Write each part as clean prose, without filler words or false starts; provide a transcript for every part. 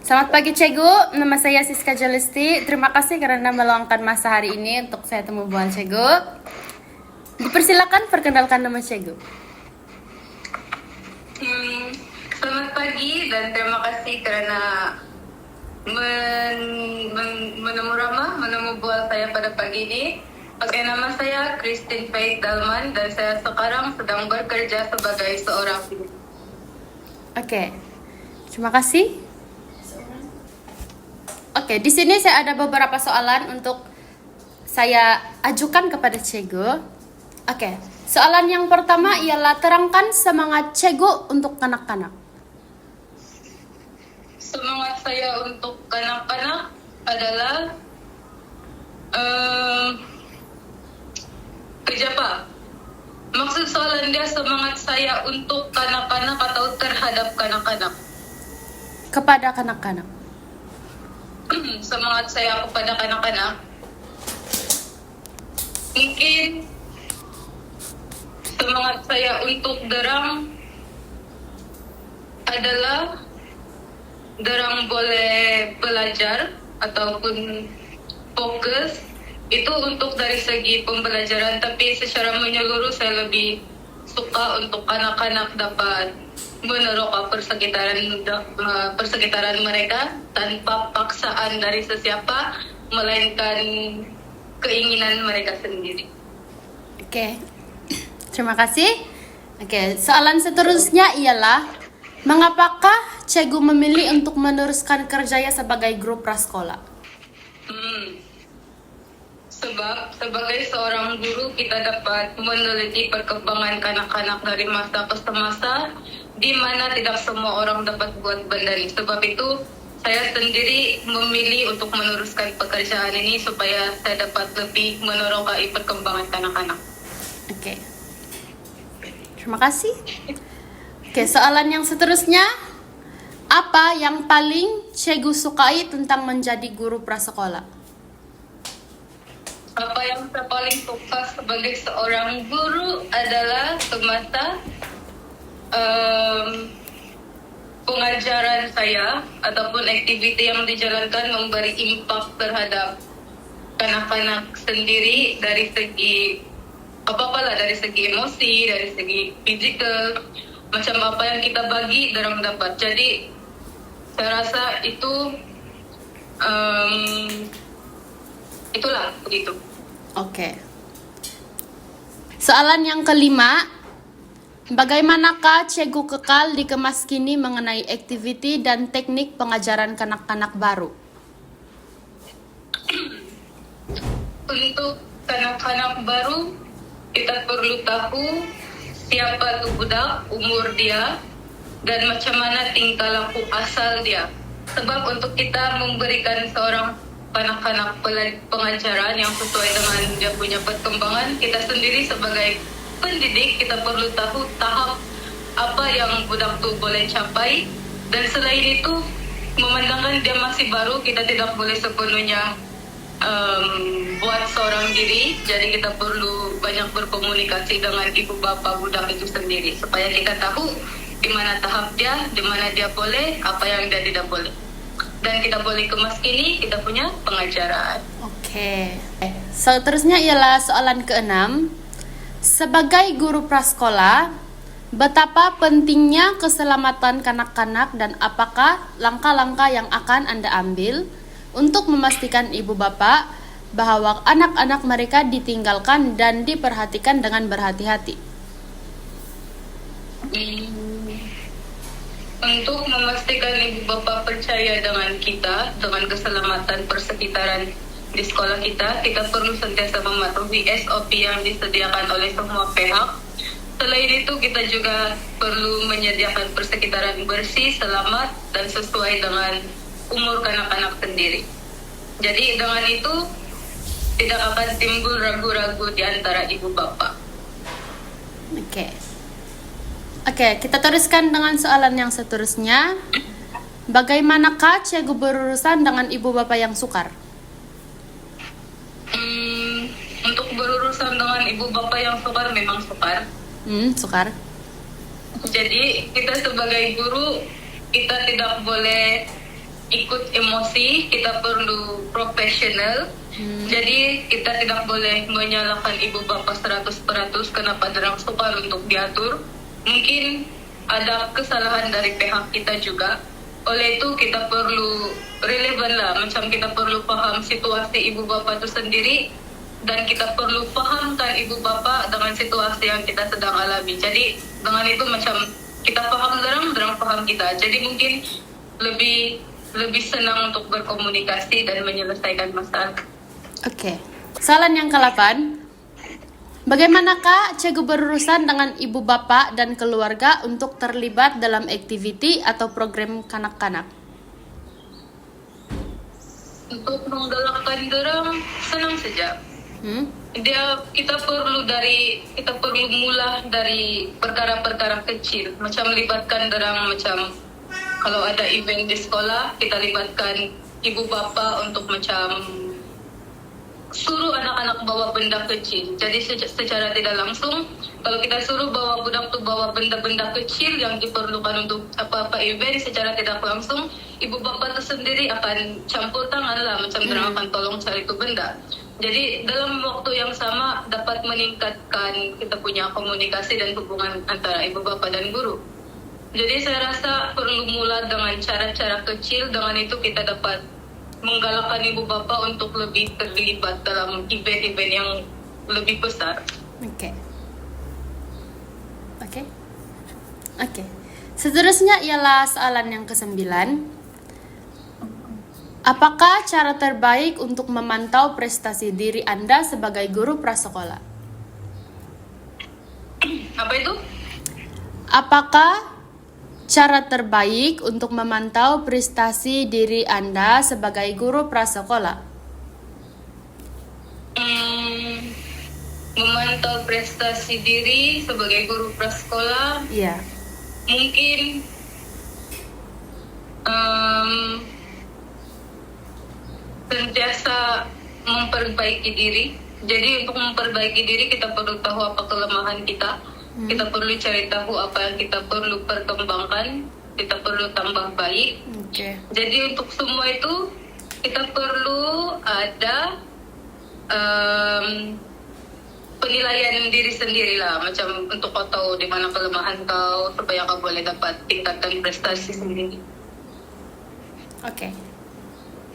Selamat pagi Cegu, nama saya Siska Jalisti. Terima kasih karena meluangkan masa hari ini untuk saya temu bual Cegu. Dipersilakan perkenalkan nama Cegu. Selamat pagi dan terima kasih karena menemu bual saya pada pagi ini. Oke, nama saya Christine Faith Dalman dan saya sekarang sedang bekerja sebagai seorang guru. Oke, terima kasih. Oke, di sini saya ada beberapa soalan untuk saya ajukan kepada Cegu. Oke, soalan yang pertama ialah terangkan semangat Cegu untuk kanak-kanak. Semangat saya untuk kanak-kanak adalah kerja Pak. Maksud soalan dia semangat saya untuk kanak-kanak atau terhadap kanak-kanak? Kepada kanak-kanak. Semangat saya kepada kanak-kanak mungkin semangat saya untuk derang adalah derang boleh belajar ataupun fokus itu untuk dari segi pembelajaran, tapi secara menyeluruh saya lebih suka untuk anak-anak dapat meneroka persekitaran mereka tanpa paksaan dari sesiapa, melainkan keinginan mereka sendiri. Oke, terima kasih. Oke, soalan seterusnya ialah mengapakah Cegu memilih untuk meneruskan kerjanya sebagai guru prasekolah? Sebab sebagai seorang guru kita dapat meneliti perkembangan kanak-kanak dari masa ke masa, di mana tidak semua orang dapat buat benda ini. Sebab itu saya sendiri memilih untuk meneruskan pekerjaan ini supaya saya dapat lebih menerokai perkembangan kanak-kanak. Oke, terima kasih. Oke, soalan yang seterusnya, apa yang paling Cegu sukai tentang menjadi guru prasekolah? Apa yang saya paling suka sebagai seorang guru adalah semasa pengajaran saya ataupun aktiviti yang dijalankan memberi impak terhadap kanak-kanak sendiri dari segi apa-apalah, dari segi emosi, dari segi fisikal, macam apa yang kita bagi dorang dapat. Jadi saya rasa itulah begitu. Oke. Soalan yang kelima, bagaimanakah Cegu kekal dikemas kini mengenai aktiviti dan teknik pengajaran kanak-kanak baru? Untuk kanak-kanak baru, kita perlu tahu siapa tuh budak, umur dia, dan macam mana tingkah laku asal dia. Sebab untuk kita memberikan seorang kanak-kanak pengajaran yang sesuai dengan dia punya perkembangan, kita sendiri sebagai pendidik, kita perlu tahu tahap apa yang budak tuh boleh capai. Dan selain itu, memandangkan dia masih baru, kita tidak boleh sepenuhnya buat seorang diri. Jadi kita perlu banyak berkomunikasi dengan ibu bapa budak itu sendiri supaya kita tahu di mana tahap dia, di mana dia boleh, apa yang dia tidak boleh. Dan kita boleh kemas kini kita punya pengajaran. Oke. Seterusnya ialah soalan keenam. Sebagai guru prasekolah, betapa pentingnya keselamatan kanak-kanak dan apakah langkah-langkah yang akan Anda ambil untuk memastikan ibu bapak bahwa anak-anak mereka ditinggalkan dan diperhatikan dengan berhati-hati? Untuk memastikan ibu bapak percaya dengan kita, dengan keselamatan persekitaran di sekolah kita, kita perlu sentiasa mematuhi SOP yang disediakan oleh semua pihak. Selain itu, kita juga perlu menyediakan persekitaran bersih, selamat, dan sesuai dengan umur kanak-kanak sendiri. Jadi dengan itu tidak akan timbul ragu-ragu di antara ibu bapak. Oke, kita teruskan dengan soalan yang seterusnya. Bagaimanakah Cegu berurusan dengan ibu bapak yang sukar? Untuk berurusan dengan ibu bapak yang sukar memang sukar. Sukar. Jadi kita sebagai guru, kita tidak boleh ikut emosi, kita perlu profesional. Jadi kita tidak boleh menyalahkan ibu bapa 100% kenapa derang sukar untuk diatur. Mungkin ada kesalahan dari pihak kita juga. Oleh itu kita perlu relevan lah, macam kita perlu paham situasi ibu bapa itu sendiri, dan kita perlu pahamkan ibu bapa dengan situasi yang kita sedang alami. Jadi dengan itu macam kita paham derang paham kita. Jadi mungkin lebih senang untuk berkomunikasi dan menyelesaikan masalah. Oke. Soalan yang ke-8. Bagaimanakah Cikgu berurusan dengan ibu bapak dan keluarga untuk terlibat dalam aktiviti atau program kanak-kanak? Untuk menggalakkan derang senang saja. Kita perlu mula dari perkara-perkara kecil, macam libatkan derang, macam kalau ada event di sekolah kita libatkan ibu bapa untuk macam suruh anak-anak bawa benda kecil. Jadi secara tidak langsung kalau kita suruh bawa budak tu bawa benda-benda kecil yang diperlukan untuk apa-apa event, secara tidak langsung ibu bapa tu sendiri akan campur tangan lah, macam derang akan tolong cari tu benda. Jadi dalam waktu yang sama dapat meningkatkan kita punya komunikasi dan hubungan antara ibu bapa dan guru. Jadi saya rasa perlu mula dengan cara-cara kecil, dengan itu kita dapat menggalakkan ibu bapa untuk lebih terlibat dalam event-event yang lebih besar. Oke. Seterusnya ialah soalan yang ke-9. Apakah cara terbaik untuk memantau prestasi diri Anda sebagai guru prasekolah? Apa itu? Apakah cara terbaik untuk memantau prestasi diri Anda sebagai guru prasekolah? Memantau prestasi diri sebagai guru prasekolah, Iya. mungkin sentiasa memperbaiki diri. Jadi untuk memperbaiki diri kita perlu tahu apa kelemahan kita. Kita perlu cari tahu apa yang kita perlu perkembangkan. Kita perlu tambah baik. Oke. Jadi untuk semua itu kita perlu ada penilaian diri sendiri lah. Macam untuk kau tahu di mana kelemahan kau supaya kau boleh dapat tingkatan prestasi sendiri. Oke.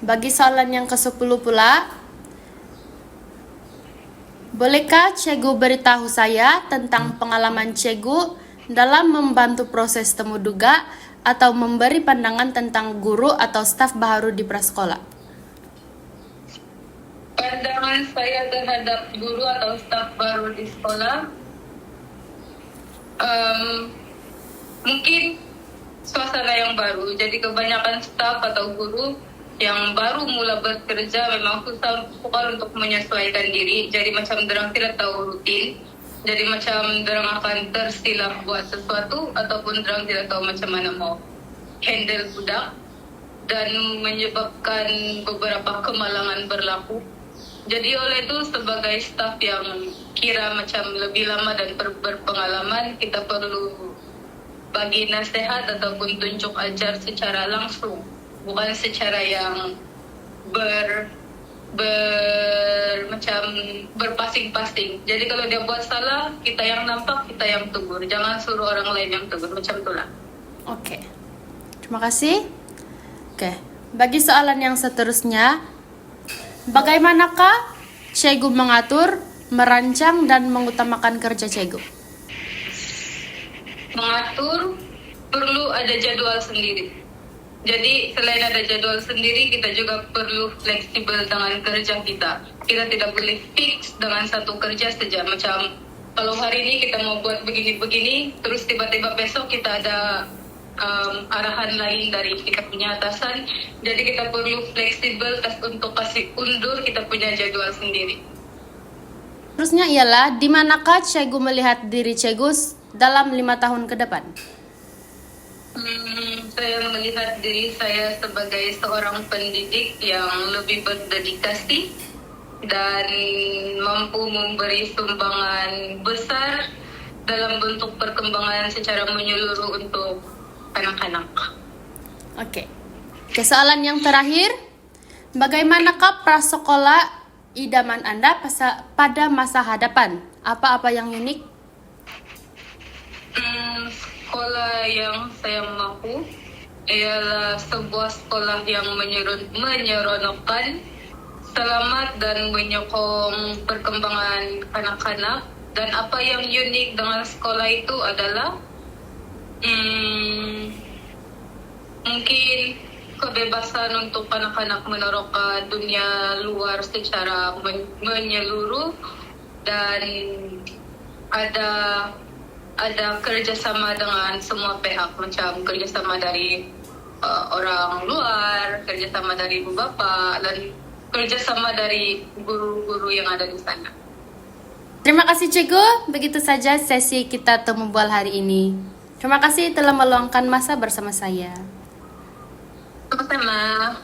Bagi soalan yang ke-10 pula, bolehkah Cikgu beritahu saya tentang pengalaman Cikgu dalam membantu proses temu duga atau memberi pandangan tentang guru atau staf baru di prasekolah? Pandangan saya terhadap guru atau staf baru di sekolah, mungkin suasana yang baru. Jadi kebanyakan staf atau guru yang baru mula bekerja memang susah untuk menyesuaikan diri. Jadi macam derang tidak tahu rutin. Jadi macam derang akan tersilap buat sesuatu, ataupun derang tidak tahu macam mana mau handle budak, dan menyebabkan beberapa kemalangan berlaku. Jadi oleh itu sebagai staf yang kira macam lebih lama dan berpengalaman, kita perlu bagi nasihat ataupun tunjuk ajar secara langsung, bukan secara yang macam berpasing-pasing. Jadi kalau dia buat salah, kita yang nampak, kita yang tegur. Jangan suruh orang lain yang tegur, macam itulah. Oke. Terima kasih. Oke. Bagi soalan yang seterusnya, bagaimanakah Cikgu mengatur, merancang, dan mengutamakan kerja Cikgu? Mengatur perlu ada jadwal sendiri. Jadi selain ada jadwal sendiri, kita juga perlu fleksibel dengan kerja kita. Kita tidak boleh fix dengan satu kerja saja. Macam kalau hari ini kita mau buat begini-begini, terus tiba-tiba besok kita ada arahan lain dari kita punya atasan. Jadi kita perlu fleksibel untuk kasih undur kita punya jadwal sendiri. Terusnya ialah, di manakah Cikgu melihat diri Cikgu dalam 5 tahun ke depan? Saya melihat diri saya sebagai seorang pendidik yang lebih berdedikasi dan mampu memberi sumbangan besar dalam bentuk perkembangan secara menyeluruh untuk anak-anak. Oke. Oke, soalan yang terakhir. Bagaimanakah prasekolah idaman Anda pada masa hadapan? Apa-apa yang unik? Sekolah yang saya mahu ialah sebuah sekolah yang menyeronokkan, selamat dan menyokong perkembangan kanak-kanak. Dan apa yang unik dengan sekolah itu adalah mungkin kebebasan untuk anak-anak menerok ke dunia luar secara menyeluruh, dan ada kerjasama dengan semua pihak, macam kerjasama dari orang luar, kerjasama dari ibu bapa, dan kerjasama dari guru-guru yang ada di sana. Terima kasih Cikgu, begitu saja sesi kita temu bual hari ini. Terima kasih telah meluangkan masa bersama saya. Sama-sama.